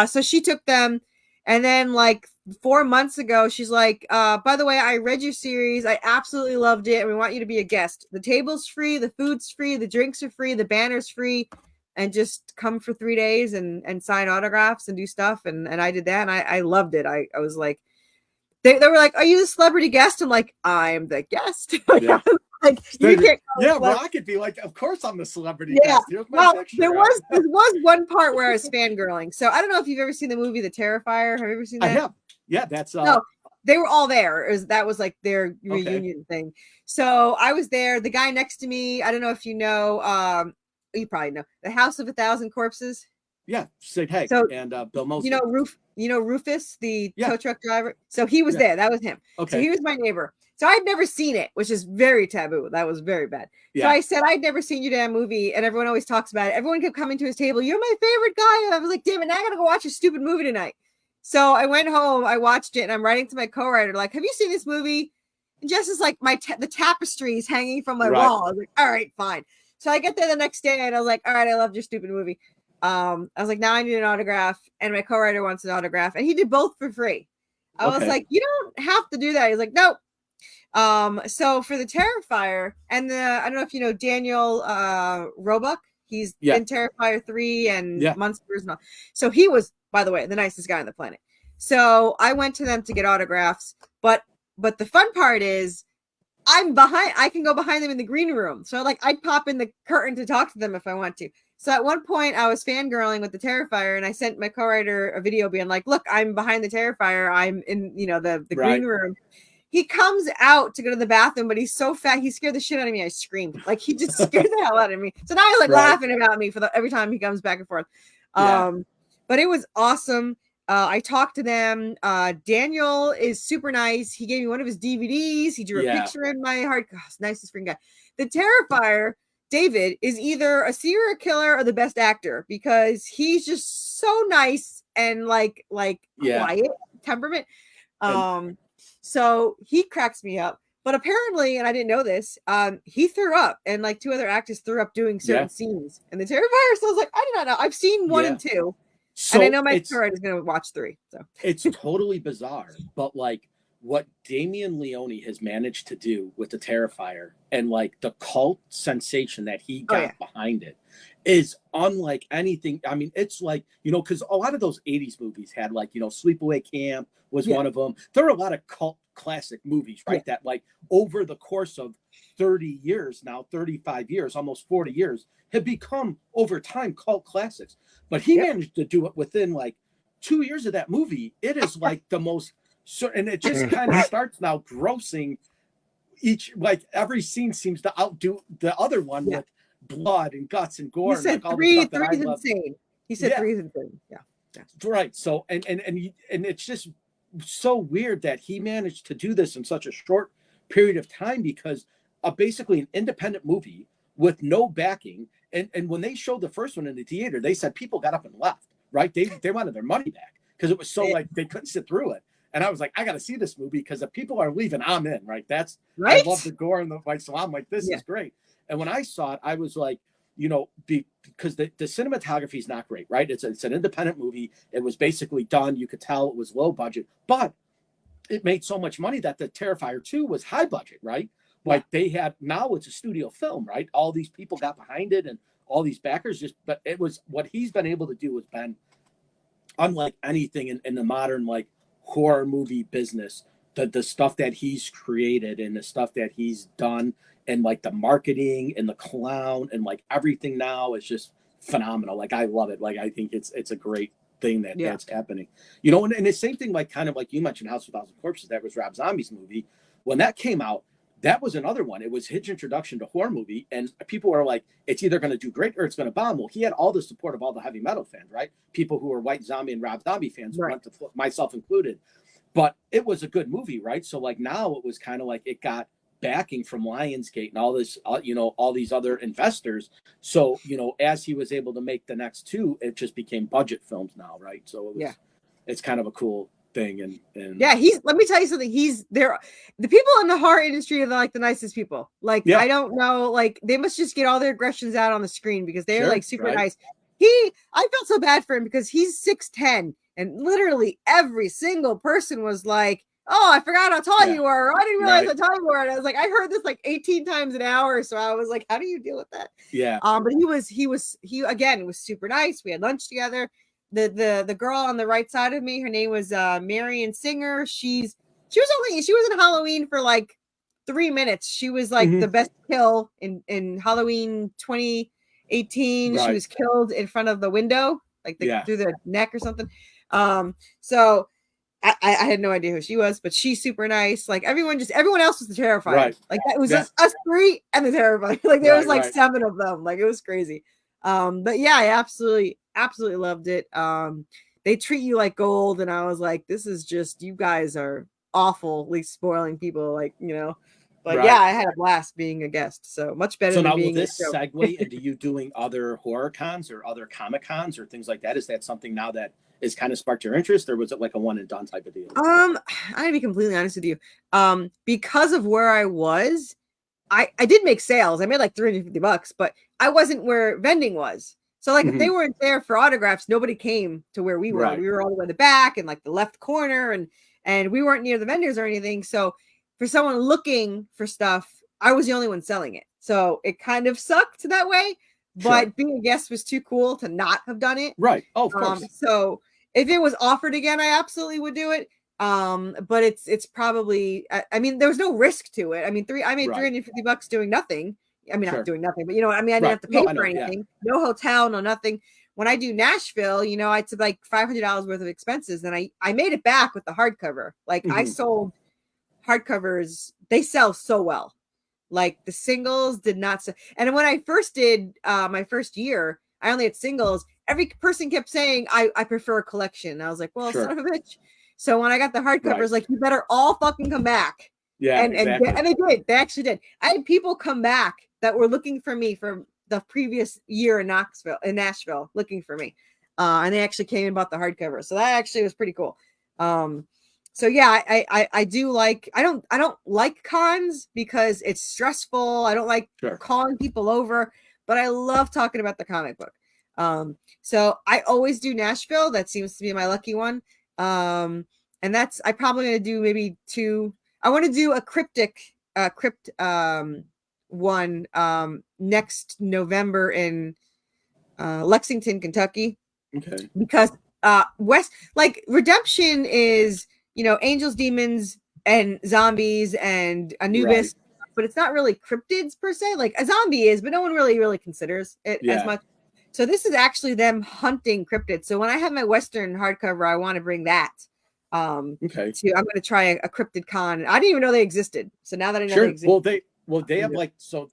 So she took them. And then like 4 months ago, she's like, by the way, I read your series. I absolutely loved it. And we want you to be a guest. The table's free. The food's free. The drinks are free. The banner's free. And just come for 3 days and sign autographs and do stuff. And I did that. And I loved it. I was like, they were like, are you the celebrity guest? I'm like, I'm the guest. Yeah. Like, you can't Rock could be like, of course I'm the celebrity guest. Here's my picture. There was one part where I was fangirling. So I don't know if you've ever seen the movie The Terrifier. Have you ever seen that? I have. Yeah, that's no, they were all there. That was like their reunion thing. So I was there. The guy next to me, I don't know if you know, you probably know, The House of 1,000 Corpses. Yeah, Sid Haig and Bill Moseley. Rufus, the tow truck driver. So he was there. That was him. Okay. So he was my neighbor. So I'd never seen it, which is very taboo. That was very bad. Yeah. So I said, I'd never seen your damn movie. And everyone always talks about it. Everyone kept coming to his table. You're my favorite guy. And I was like, damn it, now I got to go watch a stupid movie tonight. So I went home, I watched it, and I'm writing to my co-writer, like, have you seen this movie? And Jess is like, the tapestries hanging from my wall. I was like, all right, fine. So I get there the next day, and I was like, all right, I loved your stupid movie. I was like, now I need an autograph. And my co-writer wants an autograph. And he did both for free. I was like, you don't have to do that. He's like, nope. So for the Terrifier and I don't know if you know Daniel Roebuck, he's in Terrifier 3 and Monsters and all. So he was, by the way, the nicest guy on the planet. So I went to them to get autographs, but the fun part is I can go behind them in the green room. So like I'd pop in the curtain to talk to them if I want to. So at one point I was fangirling with the Terrifier and I sent my co-writer a video being like, look, I'm behind the Terrifier. I'm in, the green room. He comes out to go to the bathroom, but he's so fat. He scared the shit out of me. I screamed. Like he just scared the hell out of me. So now he's like laughing about me every time he comes back and forth. But it was awesome. I talked to them. Daniel is super nice. He gave me one of his DVDs. He drew a picture in my heart. Gosh, nicest freaking guy. The Terrifier, David, is either a serial killer or the best actor because he's just so nice and like quiet temperament. So he cracks me up. But apparently, and I didn't know this, he threw up, and like 2 other actors threw up doing certain scenes. And the Terrifier, so I was like, I did not know. I've seen 1 and 2. So and I know my co-writer is going to watch 3. So it's totally bizarre, but like what Damien Leone has managed to do with the Terrifier and like the cult sensation that he got behind it is unlike anything. I mean, it's like, because a lot of those 80s movies had like, Sleepaway Camp was one of them. There are a lot of cult classic movies, right? That like over the course of 30 years now, 35 years, almost 40 years, have become over time cult classics. But he managed to do it within like 2 years of that movie. It is like the most So, and it just kind of starts now grossing each, like every scene seems to outdo the other one with blood and guts and gore. He said and like all the stuff that I three's love. insane. He said three's insane. Yeah. Right. So, and it's just so weird that he managed to do this in such a short period of time, because basically an independent movie with no backing. And when they showed the first one in the theater, they said people got up and left, right? They wanted their money back because it was so like they couldn't sit through it. And I was like, I got to see this movie, because if people are leaving, I'm in, right? That's right. I love the gore and the fight. So I'm like, this is great. And when I saw it, I was like, you know, because the cinematography is not great, right? It's an independent movie. It was basically done. You could tell it was low budget, but it made so much money that the Terrifier 2 was high budget, right? Like they had, now it's a studio film, right? All these people got behind it and all these backers but it was, what he's been able to do has been unlike anything in the modern, like, horror movie business. The stuff that he's created and the stuff that he's done, and like the marketing and the clown and like everything now is just phenomenal. Like I love it. Like I think it's a great thing that's happening. You know, and the same thing, like kind of like you mentioned, House of a Thousand Corpses, that was Rob Zombie's movie. When that came out, that was another one. It was his introduction to horror movie, and people were like, it's either going to do great or it's going to bomb. Well, he had all the support of all the heavy metal fans, right? People who were White Zombie and Rob Zombie fans, went to, myself included. But it was a good movie, right? So like now it was kind of like it got backing from Lionsgate and all this, you know, all these other investors. So, you know, as he was able to make the next two, it just became budget films now, right? So it was, it's kind of a cool thing. And let me tell you something. He's there. The people in the horror industry are like the nicest people. Like, I don't know, like they must just get all their aggressions out on the screen, because they're like super nice. I felt so bad for him because he's 6'10", and literally every single person was like, oh, I forgot how tall you were. I didn't realize how tall you were. And I was like, I heard this like 18 times an hour. So I was like, how do you deal with that? Yeah. But he again, was super nice. We had lunch together. The girl on the right side of me, her name was Marion Singer. She was in Halloween for like 3 minutes. She was like the best kill in Halloween 2018. She was killed in front of the window, like through the neck or something. So I had no idea who she was, but she's super nice. Like everyone else was the Terrifier. Like that was just us three and the Terrifier. Like there was like 7 of them. Like it was crazy. But yeah, I absolutely loved it. They treat you like gold, and I was like, this is just, you guys are awfully spoiling people, like, you know. But yeah, I had a blast being a guest. So much better. So than now, being will this segue into you doing other horror cons or other Comic Cons or things like that? Is that something now that is kind of sparked your interest, or was it like a one and done type of deal? I'm gonna be completely honest with you. Because of where I was, I did make sales. I made like $350, but I wasn't where vending was. So like if they weren't there for autographs, nobody came to where we were. We were all the way in the back and like the left corner, and we weren't near the vendors or anything. So for someone looking for stuff, I was the only one selling it. So it kind of sucked that way. But being a guest was too cool to not have done it. Right. Oh, of course. So if it was offered again, I absolutely would do it. But it's probably, I mean, there was no risk to it. I mean, I made $350 doing nothing. I mean, not doing nothing, but you know what I mean? I didn't have to pay for anything. No hotel, no nothing. When I do Nashville, you know, I took like $500 worth of expenses, and I made it back with the hardcover. Like I sold hardcovers. They sell so well. Like the singles did not sell. And when I first did my first year, I only had singles. Every person kept saying, I prefer a collection. And I was like, well, son of a bitch. So when I got the hardcovers, like, you better all fucking come back. Yeah, and they did. They actually did. I had people come back that were looking for me from the previous year in Nashville, looking for me. And they actually came and bought the hardcover. So that actually was pretty cool. So yeah, I do like, I don't like cons because it's stressful. I don't like calling people over, but I love talking about the comic book. So I always do Nashville. That seems to be my lucky one. And that's, I probably going to do maybe 2. I want to do a crypt one next November in Lexington, Kentucky. Okay. Because West, like, Redemption is, you know, angels, demons, and zombies and Anubis, but it's not really cryptids per se. Like a zombie is, but no one really considers it as much. So this is actually them hunting cryptids. So when I have my Western hardcover, I want to bring that. Okay. I'm going to try a cryptid con. I didn't even know they existed. So now that I know they Sure. exist, They have like, so,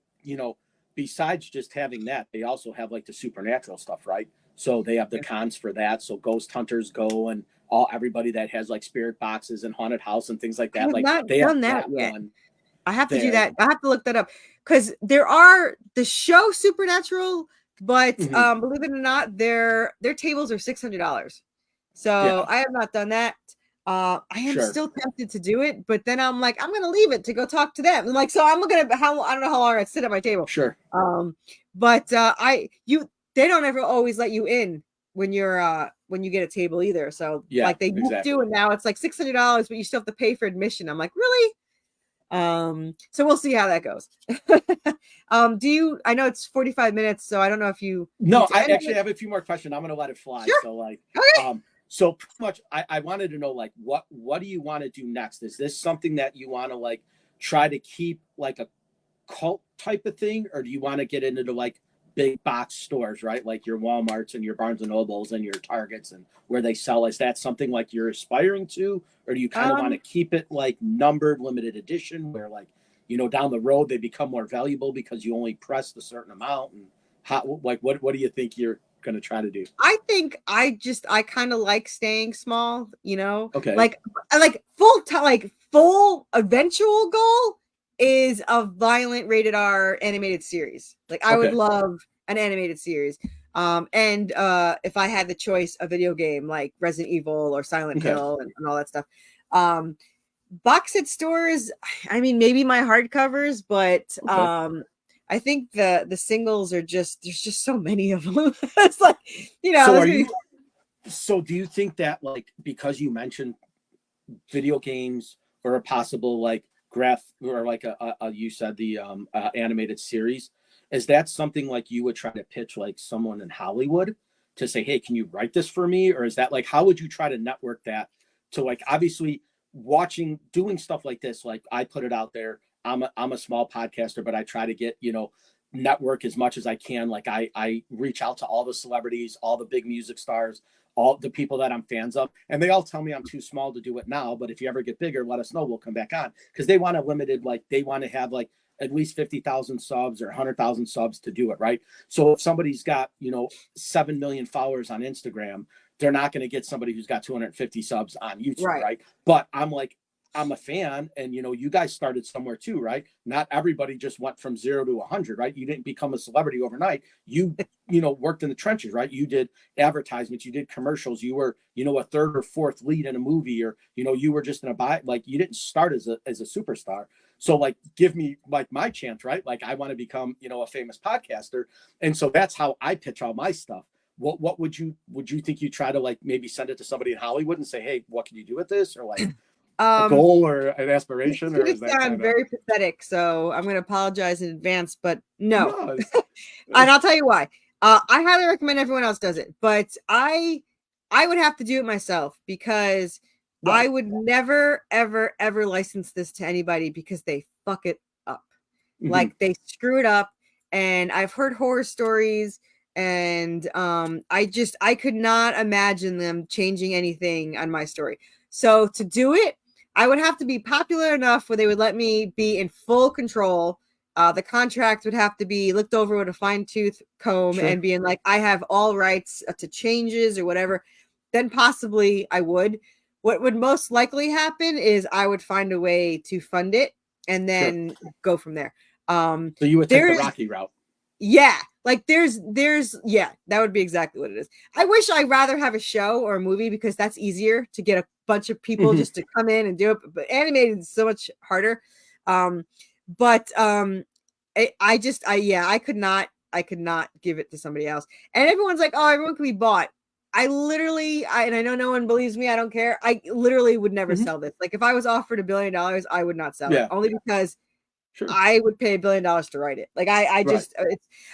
besides just having that, they also have like the supernatural stuff, right? So they have the cons for that. So ghost hunters go, and everybody that has like spirit boxes and haunted house and things like I that. have Like not they have done that that yet. one I have to do there. that. I have to look that up because there are the show Supernatural, but believe it or not, their tables are $600. So Yeah. I have not done that. I am Sure. still tempted to do it, but then I'm like, I'm gonna leave it to go talk to them. I'm like, so I'm looking at I don't know how long I sit at my table. Sure. But they don't ever always let you in when you get a table either. So Yeah, like they used to, and now it's like $600, but you still have to pay for admission. I'm like, really? So we'll see how that goes. I know it's 45 minutes, so I don't know if you No, I actually have a few more questions. I'm going to let it fly. Sure. So like, okay. So pretty much I wanted to know, like, what do you want to do next? Is this something that you want to like try to keep like a cult type of thing, or do you want to get into like big box stores, right? Like your Walmarts and your Barnes and Nobles and your Targets, and where they sell? Is that something like you're aspiring to, or do you kind of want to keep it like numbered, limited edition, where like, down the road they become more valuable because you only pressed a certain amount? And what do you think you're going to try to do? I think I kind of like staying small, Okay. like full eventual goal is a violent rated R animated series. Like I would love an animated series. And if I had the choice, a video game like Resident Evil or Silent Hill and all that stuff. Box set stores, I mean, maybe my hardcovers, but I think the singles are there's just so many of them. It's like, so do you think that like, because you mentioned video games or a possible like graph or like you said the animated series, is that something like you would try to pitch like someone in Hollywood to say, hey, can you write this for me? Or is that like, how would you try to network that to like, obviously doing stuff like this? Like I put it out there, I'm a small podcaster, but I try to get, network as much as I can. Like I reach out to all the celebrities, all the big music stars, all the people that I'm fans of, and they all tell me I'm too small to do it now. But if you ever get bigger, let us know. We'll come back on, because they want a limited, like they want to have like at least 50,000 subs or 100,000 subs to do it, right? So if somebody's got 7 million followers on Instagram, they're not going to get somebody who's got 250 subs on YouTube, right? But I'm a fan, and you guys started somewhere too, right? Not everybody just went from 0 to 100, right? You didn't become a celebrity overnight. You worked in the trenches, right? You did advertisements, you did commercials, you were a third or fourth lead in a movie, or you were just in like you didn't start as a superstar. So like, give me like my chance, right? Like I want to become a famous podcaster, and so that's how I pitch all my stuff. What would you think you try to like maybe send it to somebody in Hollywood and say, hey, what can you do with this, or like a goal or an aspiration, or is that sound very pathetic? So I'm going to apologize in advance, but no. And I'll tell you why. I highly recommend everyone else does it, but I would have to do it myself, because I would never, ever, ever license this to anybody, because they fuck it up. Like they screw it up. And I've heard horror stories, and I could not imagine them changing anything on my story. So to do it, I would have to be popular enough where they would let me be in full control. The contract would have to be looked over with a fine-tooth comb and being like, I have all rights to changes or whatever. Then possibly I would. What would most likely happen is I would find a way to fund it and then go from there. So you would take the Rocky route. Yeah, like there's that would be exactly what it is. I wish I'd rather have a show or a movie, because that's easier to get a bunch of people just to come in and do it. But animated is so much harder. I could not give it to somebody else. And everyone's like, oh, everyone can be bought. I know no one believes me. I don't care. I literally would never sell this. Like if I was offered $1 billion, I would not sell it, only because I would pay $1 billion to write it. Like and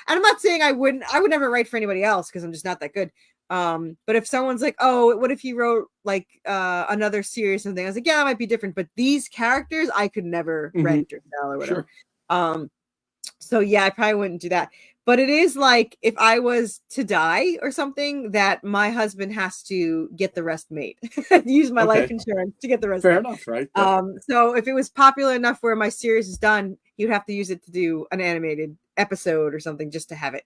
I'm not saying I would never write for anybody else, because I'm just not that good. But if someone's like, oh, what if you wrote like another series or something? I was like, yeah, that might be different. But these characters, I could never rent or sell or whatever. So yeah, I probably wouldn't do that. But it is like if I was to die or something, that my husband has to get the rest made. Use my life insurance to get the rest Fair made. enough, right? So if it was popular enough where my series is done, you'd have to use it to do an animated episode or something just to have it.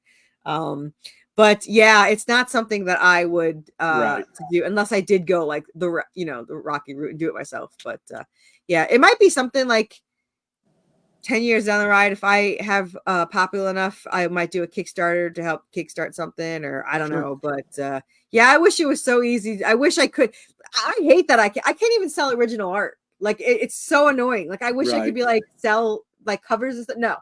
But yeah, it's not something that I would to do unless I did go like the Rocky route and do it myself. But yeah, it might be something like 10 years down the ride, if I have popular enough, I might do a Kickstarter to help kickstart something, or I don't know. But yeah, I wish it was so easy. I wish I could. I hate that I can't even sell original art. Like it's so annoying. Like I wish I could be like sell like covers and stuff. No,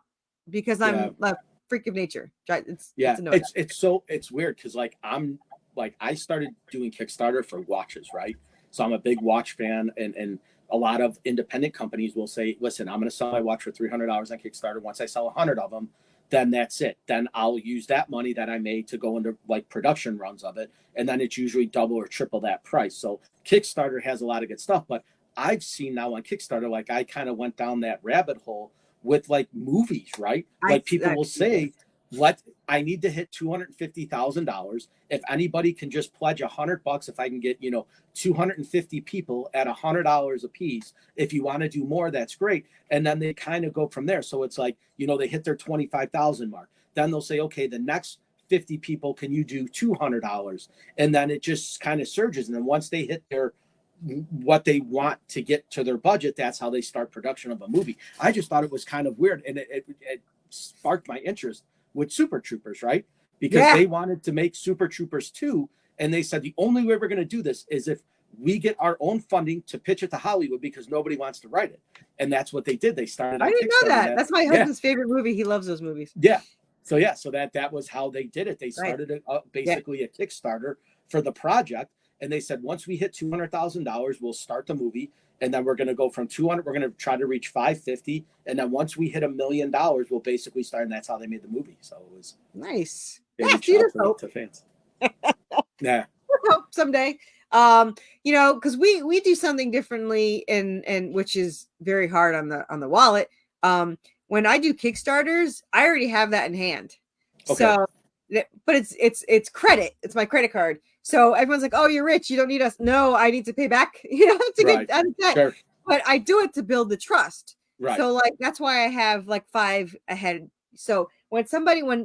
because I'm a freak of nature. It's annoying. It's weird because like I started doing Kickstarter for watches, right? So I'm a big watch fan, and a lot of independent companies will say, listen, I'm going to sell my watch for $300 on Kickstarter. Once I sell 100 of them, then that's it. Then I'll use that money that I made to go into like production runs of it. And then it's usually double or triple that price. So Kickstarter has a lot of good stuff, but I've seen now on Kickstarter, like I kind of went down that rabbit hole with like movies, right? Like people will say, I need to hit $250,000. If anybody can just pledge $100, if I can get, 250 people at $100 a piece, if you want to do more, that's great. And then they kind of go from there. So it's like, they hit their 25,000 mark. Then they'll say, okay, the next 50 people, can you do $200? And then it just kind of surges. And then once they hit what they want to get to their budget, that's how they start production of a movie. I just thought it was kind of weird, and it sparked my interest with Super Troopers, right? Because they wanted to make Super Troopers 2, and they said the only way we're going to do this is if we get our own funding to pitch it to Hollywood, because nobody wants to write it. And that's what they did. They started. I didn't know that. That's my husband's favorite movie. He loves those movies. Yeah. So that was how they did it. They started basically a Kickstarter for the project, and they said once we hit $200,000, we'll start the movie. And then we're going to go from 200. We're going to try to reach 550. And then once we hit $1 million, we'll basically start. And that's how they made the movie. So it was nice. Yeah, to fans. Yeah. Hope someday. Because we do something differently, and which is very hard on the wallet. When I do Kickstarters, I already have that in hand. Okay. So, but it's credit. It's my credit card. So everyone's like, "Oh, you're rich. You don't need us." No, I need to pay back. To get out of debt. Sure. But I do it to build the trust. Right. So like that's why I have like 5 ahead. So when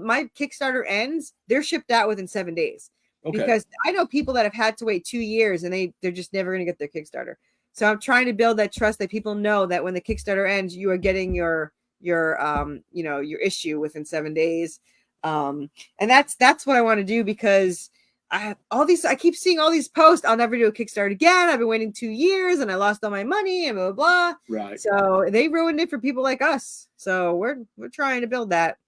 my Kickstarter ends, they're shipped out within 7 days. Okay. Because I know people that have had to wait 2 years and they're just never going to get their Kickstarter. So I'm trying to build that trust that people know that when the Kickstarter ends, you are getting your issue within 7 days. And that's what I want to do, because I keep seeing all these posts. I'll never do a Kickstarter again. I've been waiting 2 years and I lost all my money and blah, blah, blah. Right. So they ruined it for people like us. So we're trying to build that,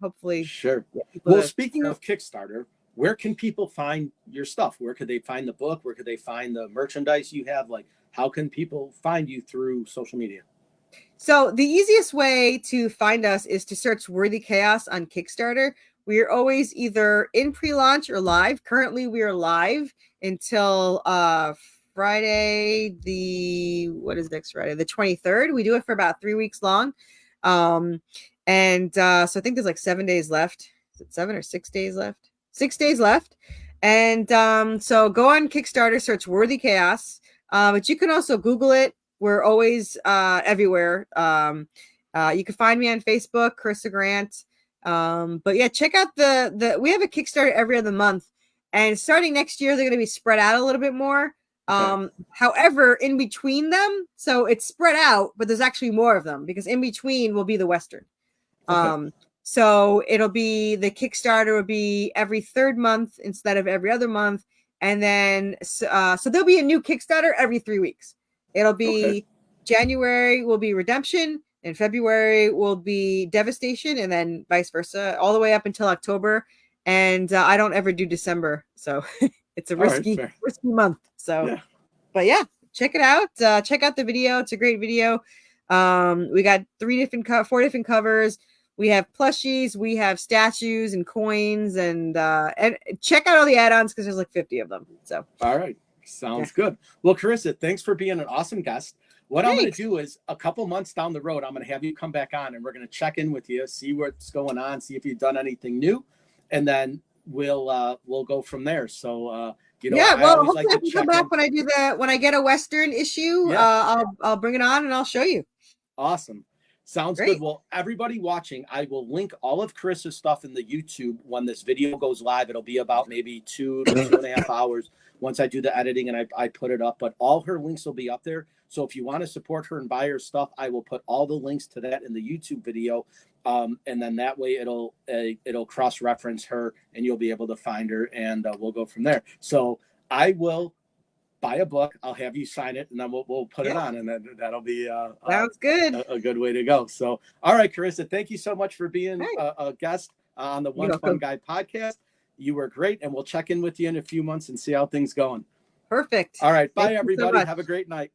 hopefully. Sure. Well, speaking of Kickstarter, where can people find your stuff? Where could they find the book? Where could they find the merchandise you have? Like, how can people find you through social media? So the easiest way to find us is to search Worthy Chaos on Kickstarter. We are always either in pre-launch or live. Currently, we are live until Friday. What is next Friday? The 23rd. We do it for about 3 weeks long. So I think there's like 7 days left. Is it 7 or 6 days left? 6 days left. And so go on Kickstarter, search Worthy Chaos. But you can also Google it. We're always everywhere. You can find me on Facebook, Corrisa Grant. But yeah, check out we have a Kickstarter every other month, and starting next year, they're going to be spread out a little bit more. Okay. However, in between them, so it's spread out, but there's actually more of them, because in between will be the Western. Okay. So it'll be the Kickstarter will be every 3rd month instead of every other month. And then, so there'll be a new Kickstarter every 3 weeks. It'll be January will be Redemption, and February will be Devastation, and then vice versa, all the way up until October. And I don't ever do December, so it's a risky month. So, But yeah, check it out. Check out the video. It's a great video. We got 4 different covers. We have plushies, we have statues and coins, and check out all the add-ons, because there's like 50 of them. So all right. Sounds good. Well, Corissa, thanks for being an awesome guest. What I'm going to Thanks. do is a couple months down the road, I'm going to have you come back on and we're going to check in with you, see what's going on, see if you've done anything new, and then we'll go from there. So Yeah, I well, always hopefully like I to can come check in. back when I get a Western issue. Yeah. I'll bring it on and I'll show you. Awesome. Sounds good. Great. Well, everybody watching, I will link all of Carissa's stuff in the YouTube when this video goes live. It'll be about maybe 2 to 2.5 hours once I do the editing and I put it up. But all her links will be up there. So if you want to support her and buy her stuff, I will put all the links to that in the YouTube video. And then that way it'll cross-reference her and you'll be able to find her and we'll go from there. So I will buy a book. I'll have you sign it, and then we'll put it on, and then that'll be Sounds good. a good way to go. So, all right, Corissa, thank you so much for being a guest on the One Fun Guy podcast. You were great, and we'll check in with you in a few months and see how things going. Perfect. All right, bye Thank you so everybody. much. Have a great night.